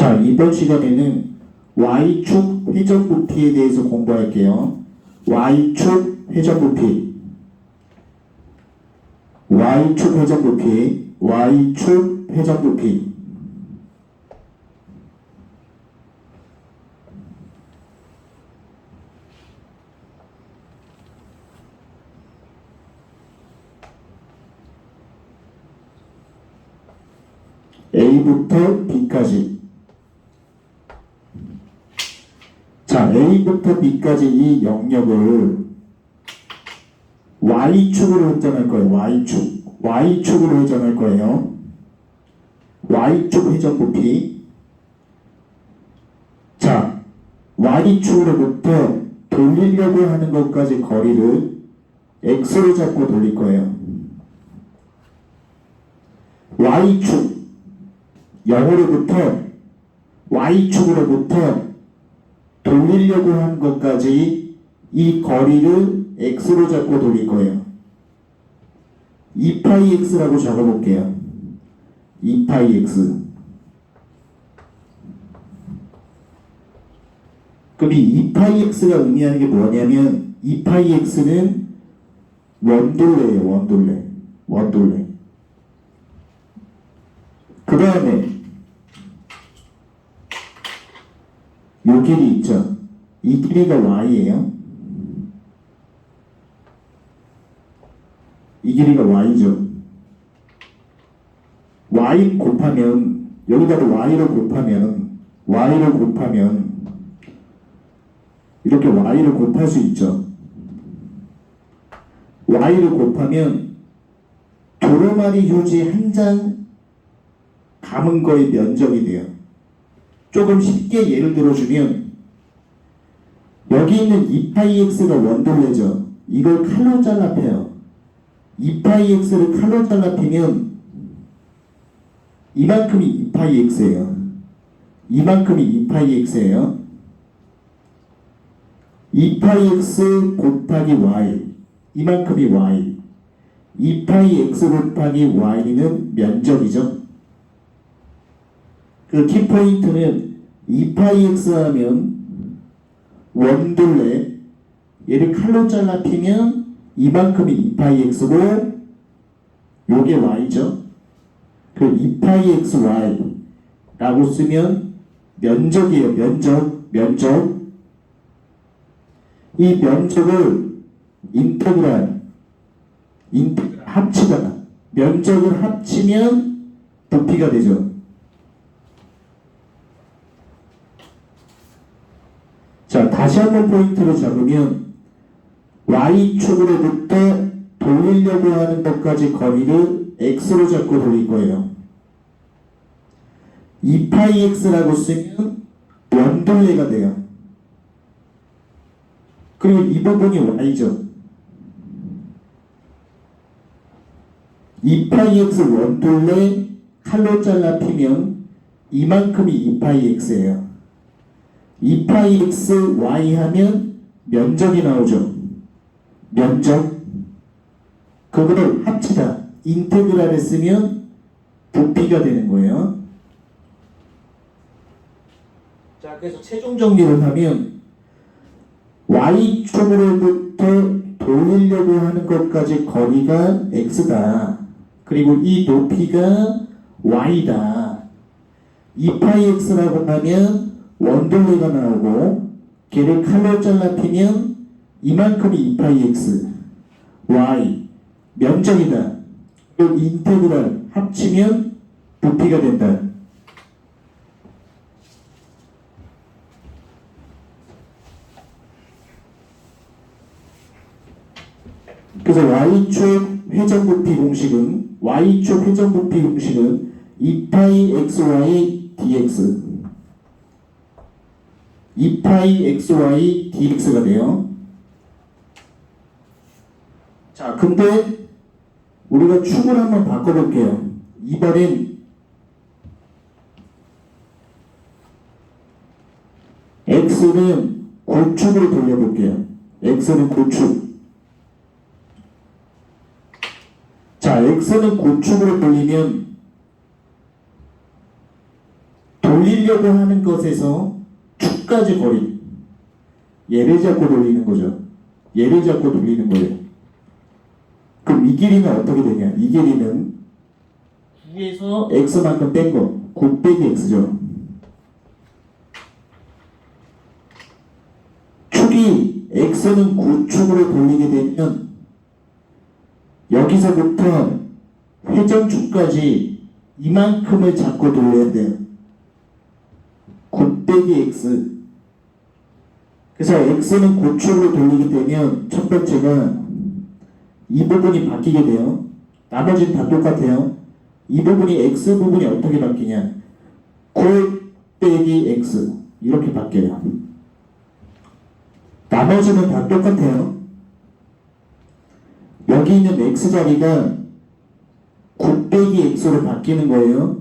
자, 이번 시간에는 Y축 회전부피에 대해서 공부할게요. Y축 회전부피, Y축 회전부피, Y축 회전부피. A부터 B까지. 자, A부터 B까지 이 영역을 Y축으로 회전할 거예요. Y축으로 회전할 거예요. Y축 회전부피. 자, Y축으로부터 돌리려고 하는 것까지 거리를 X로 잡고 돌릴 거예요. Y축 0으로부터 Y축으로부터 돌리려고 하는 것까지 이 거리를 X로 잡고 돌릴 거예요. 2πx라고 적어볼게요. 2πx. 그럼 이 2πx가 의미하는 게 뭐냐면 2πx는 원돌레예요. 원돌레. 그 다음에 요 길이 있죠. 이 길이가 y예요. 이 길이가 y죠. y 곱하면 여기다가 y를 곱하면 이렇게 y를 곱할 수 있죠. y를 곱하면 도로마리 휴지 한 장 감은 거의 면적이 돼요. 조금 쉽게 예를 들어주면 여기 있는 2πx가 원돌레죠. 이걸 칼로 잘라 펴요. 2πx를 칼로 잘라 피면 이만큼이 2πx예요. 2πx 곱하기 y, 이만큼이 y. 2πx 곱하기 y는 면적이죠. 그 키포인트는 2πx 하면 원돌레, 얘를 칼로 잘라 피면 이만큼이 2πx고 요게 y죠. 그 2πxy 라고 쓰면 면적이에요. 면적. 이 면적을 합치다. 면적을 합치면 부피가 되죠. 자, 다시 한번 포인트로 잡으면 Y축으로부터 돌리려고 하는 것까지 거리를 X로 잡고 돌릴 거예요. 2πx라고 쓰면 원돌레가 돼요. 그리고 이 부분이 Y죠. 2πx 원돌레 칼로 잘라 피면 이만큼이 2πx예요. 2πxy 하면 면적이 나오죠. 면적. 그거를 합치다. 인테그랄에 쓰면 부피가 되는 거예요. 자, 그래서 최종 정리를 하면 Y축으로부터 돌리려고 하는 것까지 거리가 X다. 그리고 이 높이가 Y다. 2πx라고 하면 원돌레가 나오고 걔를 칼로 잘라 피면 이만큼이 2πx y 면적이다. 또 인테그랄 합치면 부피가 된다. 그래서 Y축 회전부피 공식은 2πxy dx 2πxy dx가 돼요. 자, 근데 우리가 축을 한번 바꿔볼게요. 이번엔 x는 9축으로 돌려볼게요. x는 9축. 자, x는 9축으로 돌리면 돌리려고 하는 것에서 축까지 거리, 얘를 잡고 돌리는 거죠. 얘를 잡고 돌리는 거예요. 그럼 이 길이는 어떻게 되냐? 이 길이는 9에서 x만큼 뺀 거, 9 빼기 x죠. 축이 x는 9축으로 돌리게 되면 여기서부터 회전축까지 이만큼을 잡고 돌려야 돼요. 9 빼기 x. 그래서 x는 9축으로 돌리게 되면 첫 번째가 이 부분이 바뀌게 돼요. 나머지는 다 똑같아요. 이 부분이 x 부분이 어떻게 바뀌냐? 9 빼기 x 이렇게 바뀌어요. 나머지는 다 똑같아요. 여기 있는 x자리가 9 빼기 x로 바뀌는 거예요.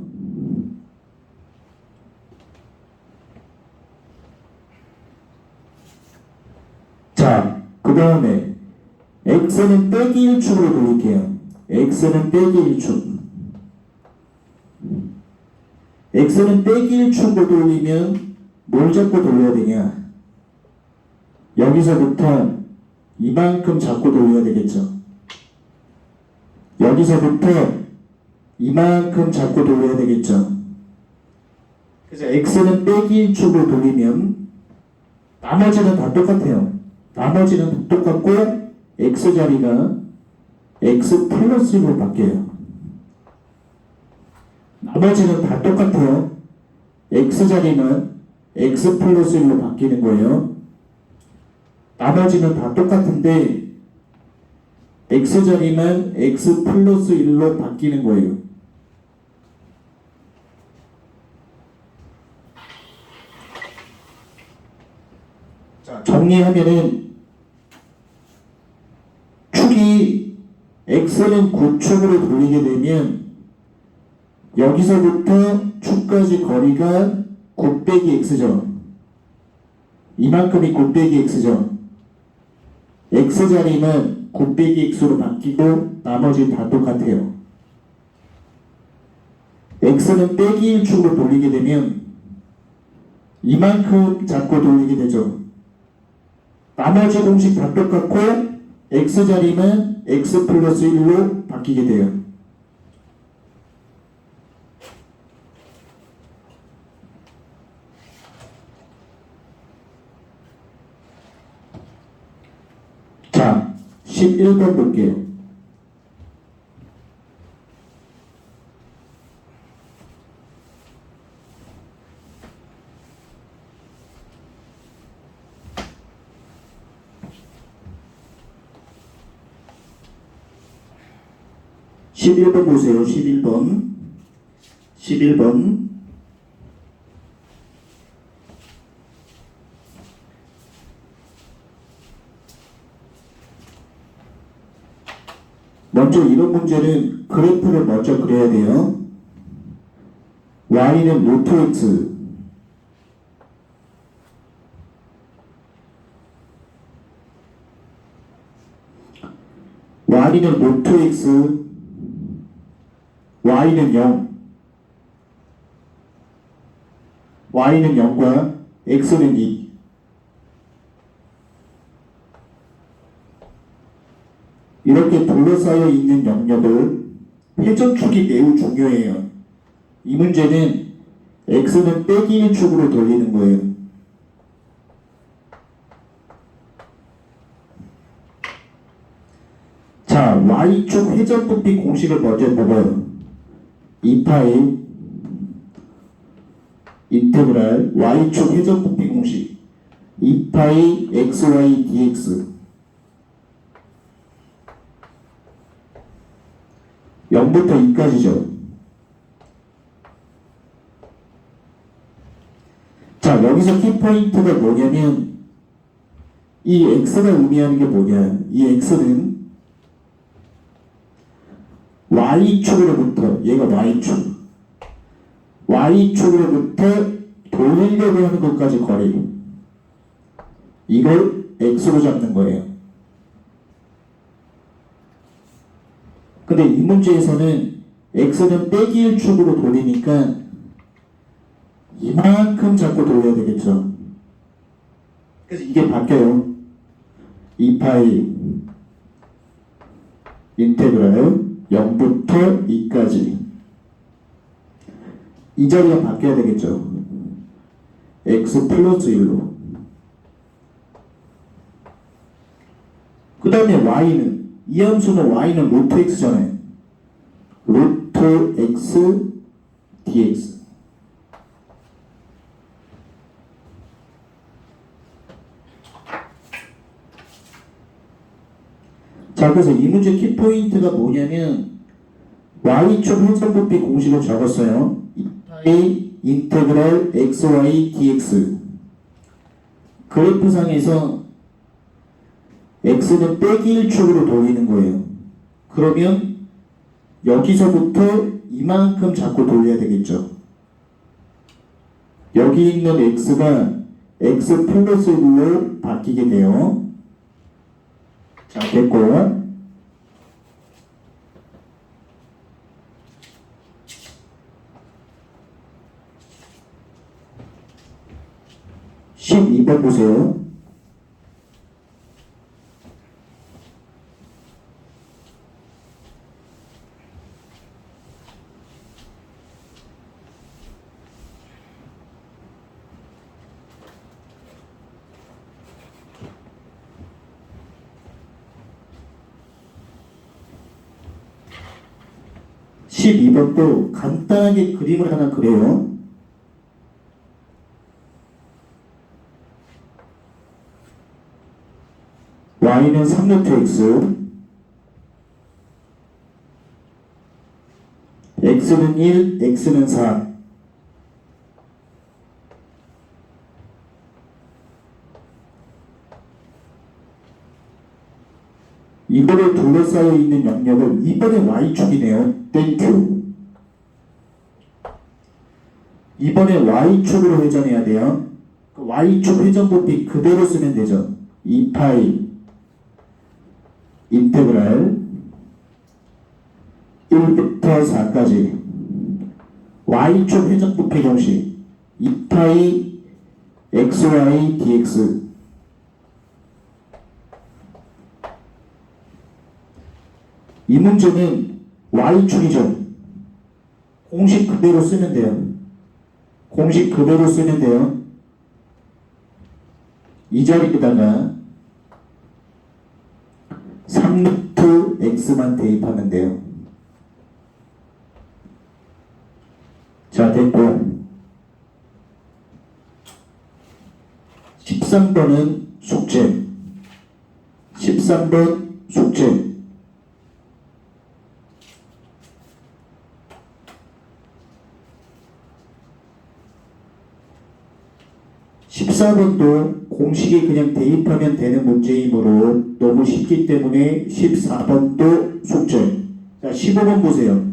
자, 그 다음에 x는 빼기 1축으로 돌릴게요. x는 빼기 1축. x는 빼기 1축으로 돌리면 뭘 잡고 돌려야 되냐? 여기서부터 이만큼 잡고 돌려야 되겠죠. 여기서부터 이만큼 잡고 돌려야 되겠죠. 그래서 x는 빼기 1축으로 돌리면 나머지는 다 똑같아요. 나머지는 다 똑같고 x자리가 x 플러스 1로 바뀌어요. 나머지는 다 똑같아요. x자리는 x 플러스 1로 바뀌는 거예요. 나머지는 다 똑같은데 x자리만 x 플러스 1로 바뀌는 거예요. 자, 정리하면은 축이 x는 9축으로 돌리게 되면 여기서부터 축까지 거리가 9 빼기 x죠. 이만큼이 9 빼기 x죠. x자리만 9 빼기 x로 바뀌고 나머지 다 똑같아요. x는 빼기 1축으로 돌리게 되면 이만큼 잡고 돌리게 되죠. 나머지 공식 다 똑같고 x자리만 x 플러스 1로 바뀌게 돼요. 자, 11번 볼게요. (11번) 보세요. 11번 먼저 이런 문제는 그래프를 먼저 그려야 돼요. y는 루트 x, y는 루트 x, y는 0, y는 0과 x는 2. 이렇게 둘러싸여 있는 영역을 회전축이 매우 중요해요. 이 문제는 x는 빼기 1축으로 돌리는 거예요. 자, y축 회전 부피 공식을 먼저 보고요. 2파이 인테그랄 y축 회전 부피 공식 2파이 xy dx 0부터 2까지죠. 자, 여기서 키포인트가 뭐냐면 이 x가 의미하는 게 뭐냐, 이 x는 y축으로부터, 얘가 y축으로부터 돌리려고 하는 것까지 거리, 이걸 x로 잡는 거예요. 근데 이 문제에서는 x는 빼기 1축으로 돌리니까 이만큼 잡고 돌려야 되겠죠. 그래서 이게 바뀌어요. 2파이 인테그랄 0부터 2까지 이 자리가 바뀌어야 되겠죠. x 플러스 1로. 그 다음에 y는 이 함수는 y는 루트 x잖아요. 루트 x dx. 자, 그래서 이 문제 키포인트가 뭐냐면 y축 회전부피 공식을 적었어요. 2파이 인테그랄 xy dx. 그래프상에서 x는 빼기 1축으로 돌리는 거예요. 그러면 여기서부터 이만큼 잡고 돌려야 되겠죠. 여기 있는 x가 x 플러스 1로 바뀌게 돼요. 자, 됐고. (12번) 보세요. (12번도) 간단하게 그림을 하나 그려요. y는 3루트 x, x는 1, x는 4. 이거를 둘러싸여 있는 영역을 이번에 y축이네요. 땡큐. 이번에 y축으로 회전해야 돼요. y축 회전부피 그대로 쓰면 되죠. 2파이 인테그랄 1부터 4까지 y축 회전부피 공식 2파이 xy dx. 이 문제는 y축이죠. 공식 그대로 쓰면 돼요. 공식 그대로 쓰면 돼요. 이 자리에다가 3루트 x만 대입하면 돼요. 자, 됐고 13번은 숙제. 13번 숙제. 14번도 공식에 그냥 대입하면 되는 문제이므로 너무 쉽기 때문에 14번도 숙제. 자, 15번 보세요.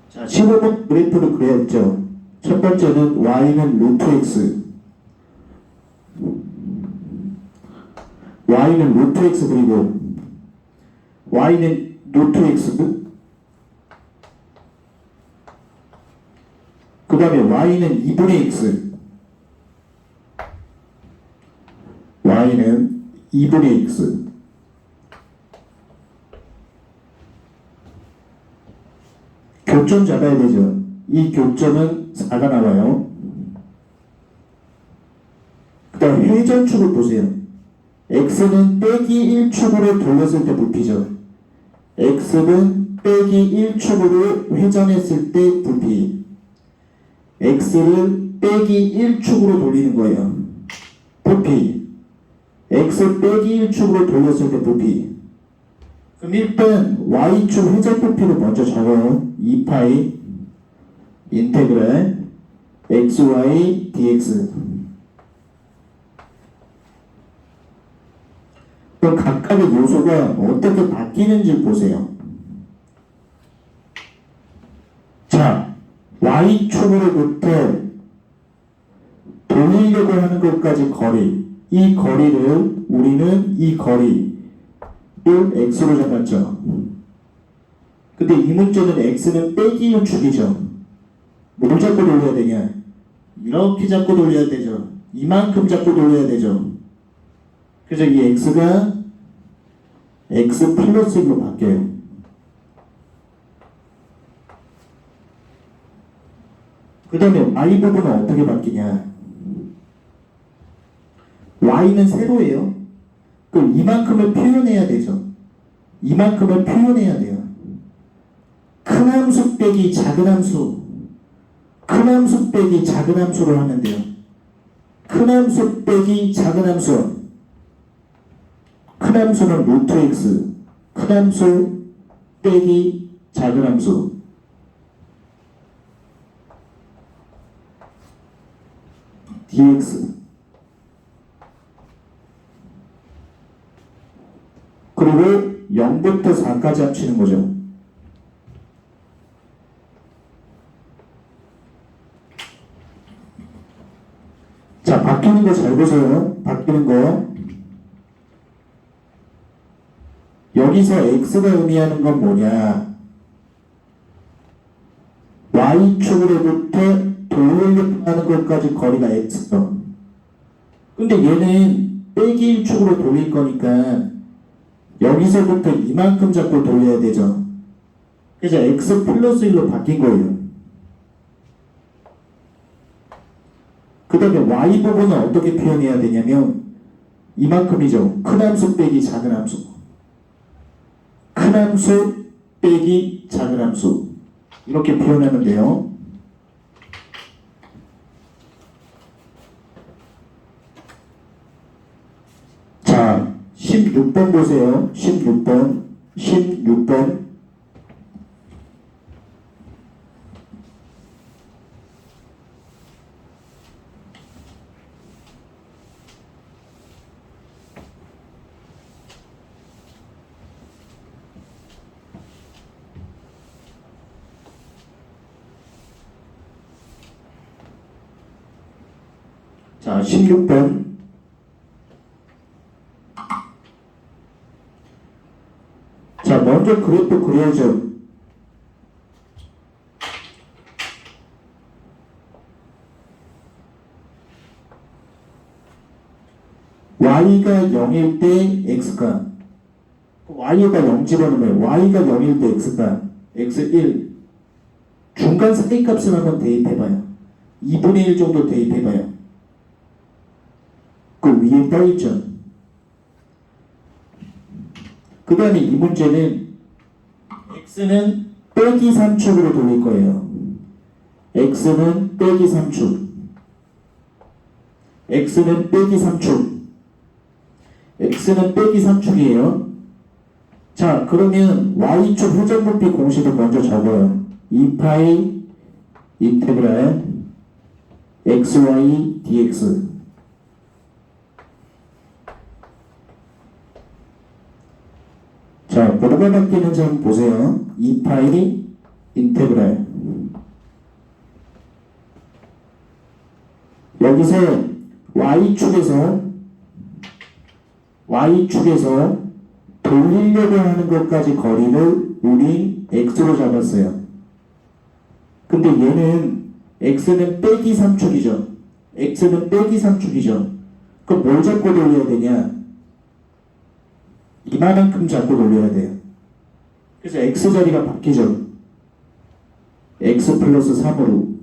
자, 15번 그래프를 그려야죠. 첫 번째는 y는 루트 x, y는 루트 x 그리고 y는 루트 x, 그 다음에 y는 2분의 x, y는 2분의 x. 교점 잡아야 되죠. 이 교점은 4가 나와요. 그 다음 회전축을 보세요. x는 빼기 1축으로 돌렸을 때 부피죠. x는 빼기 1축으로 회전했을 때 부피. x를 빼기 1축으로 돌리는 거예요. 부피. x 빼기 1축으로 돌렸을 때 부피. 그럼 일단 y축 회전 부피를 먼저 적어요. 2파이 인테그랄 xy dx. 그럼 각각의 요소가 어떻게 바뀌는지 보세요. 자, y축으로부터 돌리려고 하는 것까지 거리. 이 거리를 우리는 이 거리를 x로 잡았죠. 근데 이 문제는 x는 빼기 우측이죠. 뭘 잡고 돌려야 되냐? 이렇게 잡고 돌려야 되죠. 이만큼 잡고 돌려야 되죠. 그래서 이 x가 x 플러스 1로 바뀌어요. 그 다음에 y 부분은 어떻게 바뀌냐? y는 세로예요. 그럼 이만큼을 표현해야 되죠. 이만큼을 표현해야 돼요. 큰 함수 빼기 작은 함수, 큰 함수 빼기 작은 함수로 하면 돼요. 큰 함수 빼기 작은 함수. 큰 함수는 루트 x, 큰 함수 빼기 작은 함수. dx. 그리고 0부터 4까지 합치는 거죠. 자, 바뀌는 거 잘 보세요. 바뀌는 거. 여기서 x가 의미하는 건 뭐냐? y축으로부터 돌리려고 하는 것까지 거리가 x죠. 근데 얘는 빼기 1축으로 돌릴 거니까 여기서부터 이만큼 잡고 돌려야 되죠. 그래서 x 플러스 1로 바뀐 거예요. 그 다음에 y 부분은 어떻게 표현해야 되냐면 이만큼이죠. 큰 함수 빼기 작은 함수. 큰 함수 빼기 작은 함수. 이렇게 표현하면 돼요. 자, 16번 보세요. 16번. 16번. 자, 16번. 자, 먼저 그래프 그려야죠. y가 0일 때 x가, y가 0 집어넣으면 y가 0일 때 x가 x1 중간 사이값을 한번 대입해봐요. 2분의 1 정도 대입해봐요. 그 위에 떠있죠. 그 다음에 이 문제는 x는 빼기 3축으로 돌릴 거예요. x는 빼기 3축. x는 빼기 3축. x는 빼기 3축이에요. 자, 그러면 y축 회전부피 공식을 먼저 적어요. 2파이 인테그랄 xy dx. 자, 뭐가 바뀌는지 한번 보세요. 2파이 인테그랄. 여기서 y축에서 돌리려고 하는 것까지 거리를 우리 x로 잡았어요. 근데 얘는 x는 빼기 3축이죠. x는 빼기 3축이죠. 그럼 뭘 잡고 돌려야 되냐? 이만큼 잡고 돌려야 돼요. 그래서 x자리가 바뀌죠. x 플러스 3으로.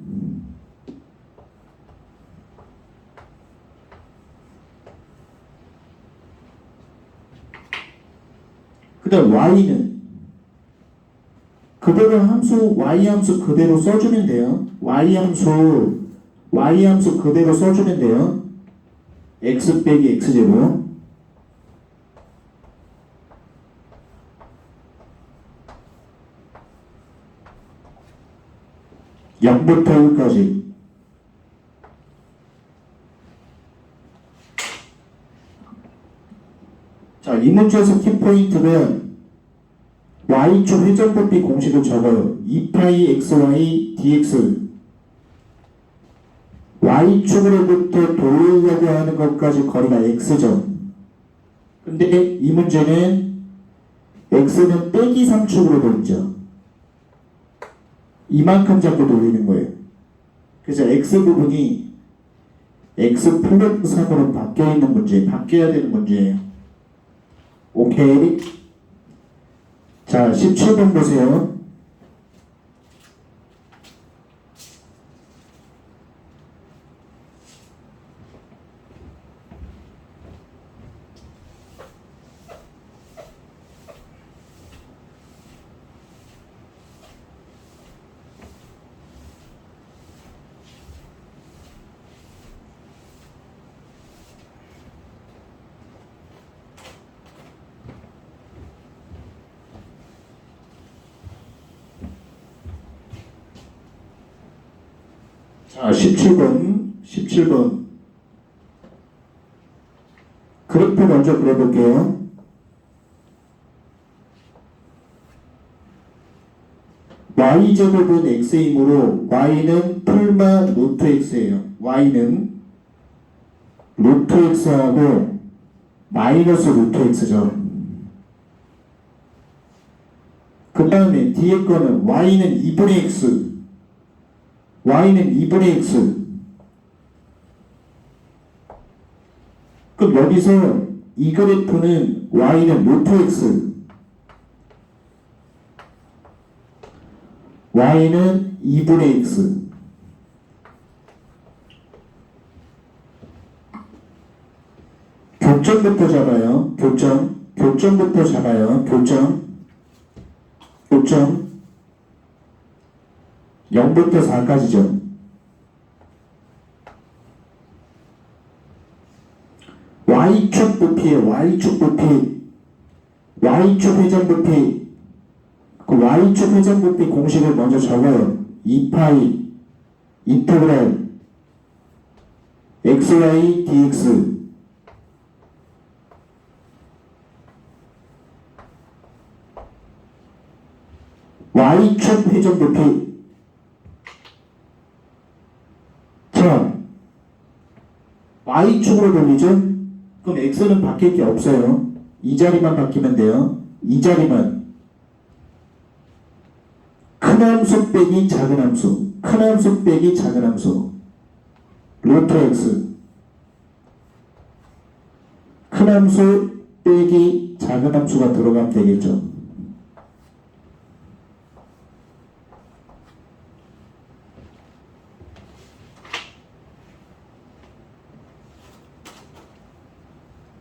그 다음 y는 그대로 y 함수 그대로 써주면 돼요. y 함수 그대로 써주면 돼요. x 빼기 x제곱. 0부터 1까지. 자, 이 문제에서 키포인트는 y축 회전부피 공식을 적어요. 2파이 xy dx. y축으로부터 돌리려고 하는 것까지 거리가 x죠. 근데 이 문제는 x는 빼기 3축으로 돌리죠. 이만큼 잡고 돌리는 거예요. 그래서 x 부분이 x 플러스 3으로 바뀌어있는 문제, 바뀌어야 되는 문제예요. 오케이. 자, 17번 보세요. 자, 17번. 그래프 먼저 그려볼게요. y제곱은 x이므로 y는 풀마 루트 x예요. y는 루트 x하고 마이너스 루트 x죠. 그 다음에 뒤에 거는 y는 2분의 x, y는 2분의 x. 그럼 여기서 이 그래프는 y는 루트 x, y는 2분의 x. 교점부터 잡아요. 교점부터 잡아요. 교점 0부터 4까지죠. y축 부피에 y축 회전 부피. 그 y축 회전 부피 공식을 먼저 적어요. 2파이 인테그랄 xy dx. y축 회전 부피. 자, y축으로 돌리죠? 그럼 x는 바뀔 게 없어요. 이 자리만 바뀌면 돼요. 이 자리만. 큰 함수 빼기 작은 함수. 큰 함수 빼기 작은 함수. 루트 x. 큰 함수 빼기 작은 함수가 들어가면 되겠죠.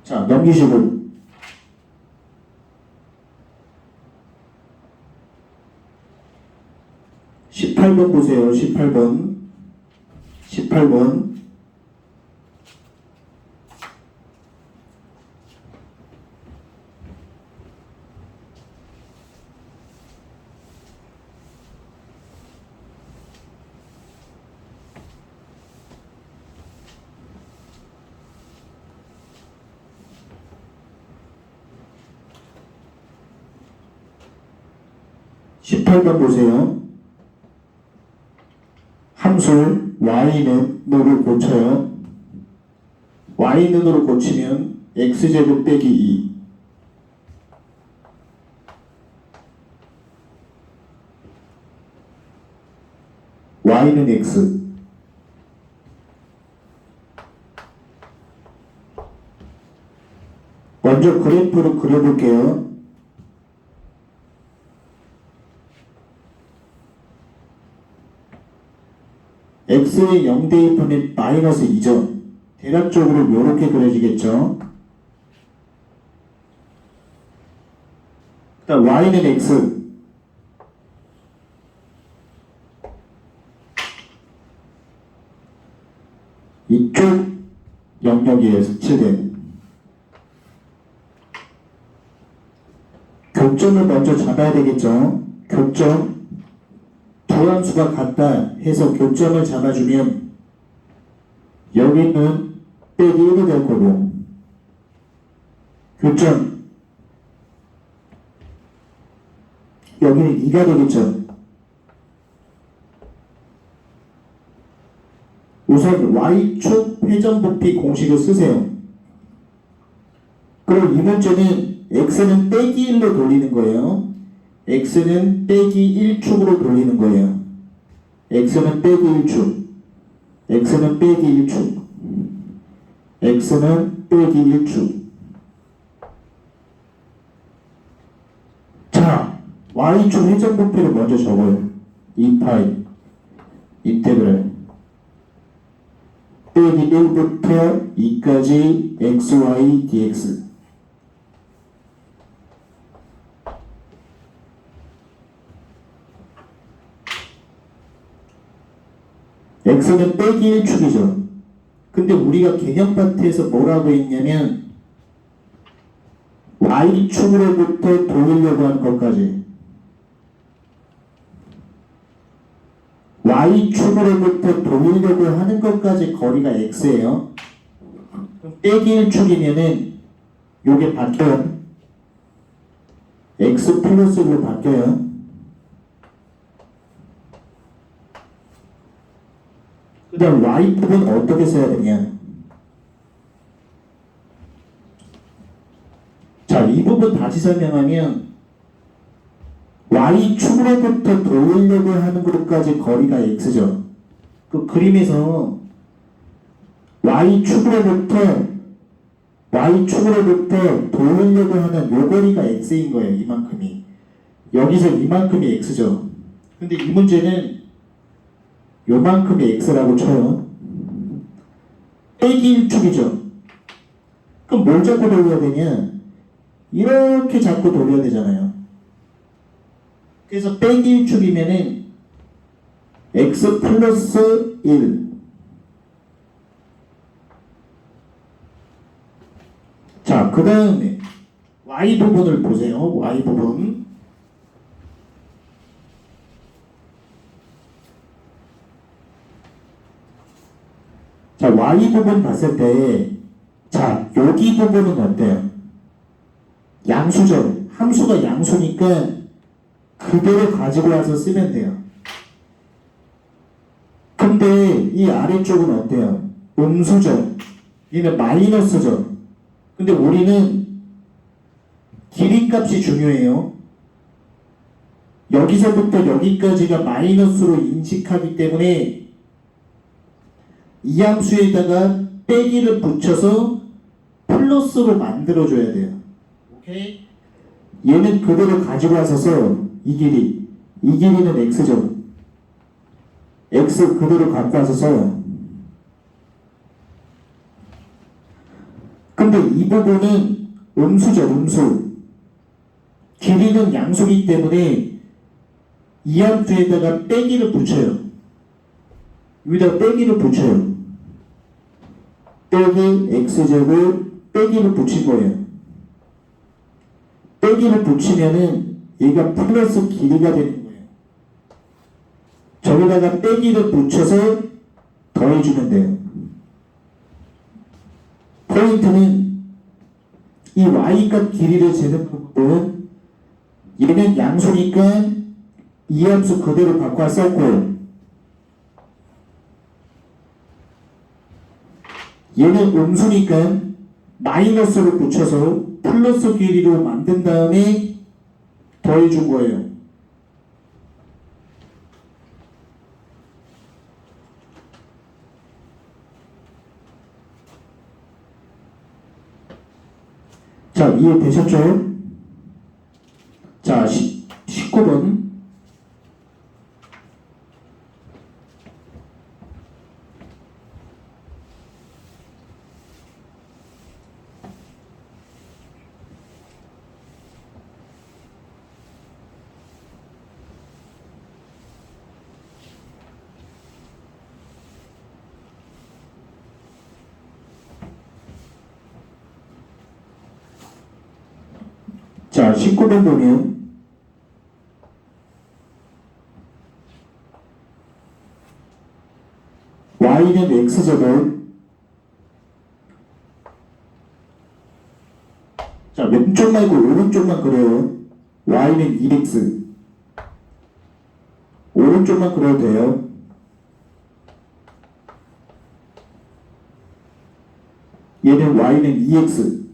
자, 넘기시고 18번 보세요. 18번 18번 보세요. 함수 y는으로 고쳐요. y는으로 고치면 x제곱 빼기 2. y는 x. 먼저 그래프로 그려볼게요. x의 0대 1분의 마이너스 2죠. 대략적으로 이렇게 그려지겠죠. 그다음 y는 x. 이쪽 영역에 색칠된 교점을 먼저 잡아야 되겠죠. 교점. 두 함수가 같다 해서 교점을 잡아주면 여기는 빼기 1이 될 거고, 교점 여기는 2가 되겠죠. 우선 y축 회전부피 공식을 쓰세요. 그럼 이 문제는 x는 빼기 1로 돌리는 거예요. x는 빼기 1축으로 돌리는 거예요. x는 빼기 1축, x는 빼기 1축, x는 빼기 1축. 자, y축 회전부피를 먼저 적어요. 2파이 인테그랄 빼기 1부터 2까지 xy dx. x는 빼기 1축이죠. 근데 우리가 개념 파트에서 뭐라고 했냐면 y축으로부터 돌리려고 하는 것까지, y축으로부터 돌리려고 하는 것까지 거리가 x예요. 그럼 빼기 1축이면은 요게 바뀌어요. x 플러스 1로 바뀌어요. 그 다음 y축은 어떻게 써야 되냐. 자, 이 부분 다시 설명하면 y축으로부터 돌리려고 하는 것까지 거리가 x죠. 그 그림에서 y축으로부터 돌리려고 하는 요 거리가 x인 거예요. 이만큼이. 여기서 이만큼이 x죠. 근데 이 문제는 요만큼이 x라고 쳐요. 빼기 1축이죠. 그럼 뭘 잡고 돌려야 되냐? 이렇게 잡고 돌려야 되잖아요. 그래서 빼기 1축이면은 x 플러스 1. 자, 그 다음에 y 부분을 보세요. y 부분. 자, y 부분 봤을 때, 자, 여기 부분은 어때요? 양수죠. 함수가 양수니까 그대로 가지고 와서 쓰면 돼요. 근데 이 아래쪽은 어때요? 음수죠. 얘는 마이너스죠. 근데 우리는 길이 값이 중요해요. 여기서부터 여기까지가 마이너스로 인식하기 때문에 이 함수에다가 빼기를 붙여서 플러스로 만들어줘야 돼요. 오케이? 얘는 그대로 가지고 와서서 이 길이는 x죠. x 그대로 갖고 와서서. 근데 이 부분은 음수죠. 음수. 길이는 양수이기 때문에 이 함수에다가 빼기를 붙여요. 여기다가 빼기를 붙여요. 빼기 x제곱 빼기를 붙인 거예요. 빼기를 붙이면은 얘가 플러스 길이가 되는 거예요. 저기다가 빼기를 붙여서 더해주면 돼요. 포인트는 이 y값 길이를 재는 부분은 얘는 양수니까 이 함수 그대로 갖고 왔었고, 얘는 음수니까 마이너스로 붙여서 플러스 길이로 만든 다음에 더해준 거예요. 자, 이해되셨죠? 자, 19번. 자, 19번 보면 y는 x제곱. 자, 왼쪽 말고 오른쪽만 그려요. y는 2x. 오른쪽만 그려도 돼요. 얘는 y는 2x.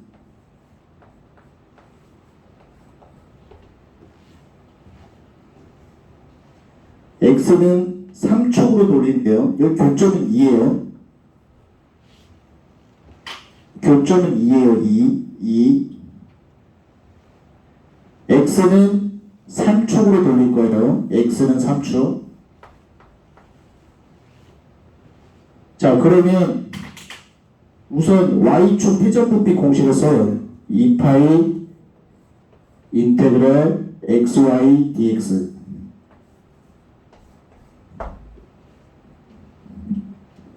x는 3축으로 돌리는데요. 여기 교점은 2예요. 교점은 2예요. 2. x는 3축으로 돌릴 거예요. x는 3축. 자, 그러면 우선 y축 회전부피 공식을 써요. 2파이 인테그랄 xy dx.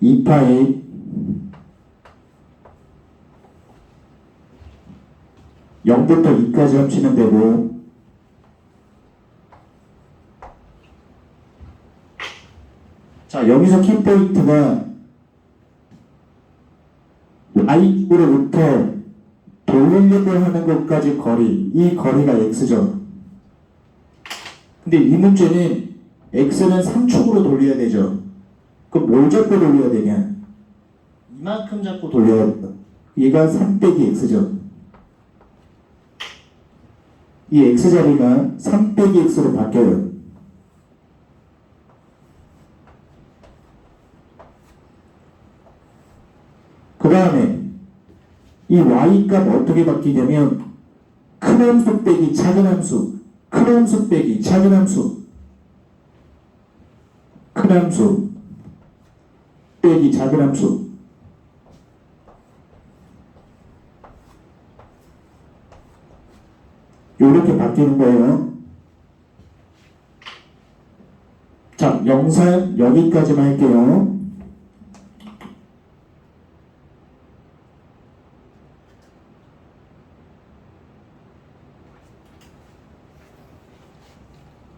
2파이 0부터 2까지 합치면 되고, 자, 여기서 키포인트가 y축으로부터 돌리려고 하는 것까지 거리, 이 거리가 x죠. 근데 이 문제는 x는 3축으로 돌려야 되죠. 그럼 뭘 잡고 돌려야 되냐? 이만큼 잡고 돌려야 된다. 얘가 3 빼기 x죠. 이 x자리가 3 빼기 x로 바뀌어요. 그 다음에 이 y값 어떻게 바뀌냐면 큰 함수 빼기 작은 함수, 큰 함수 빼기 작은 함수, 큰 함수 빼기 작은 함수. 이렇게 바뀌는 거예요. 자, 영상 여기까지만 할게요.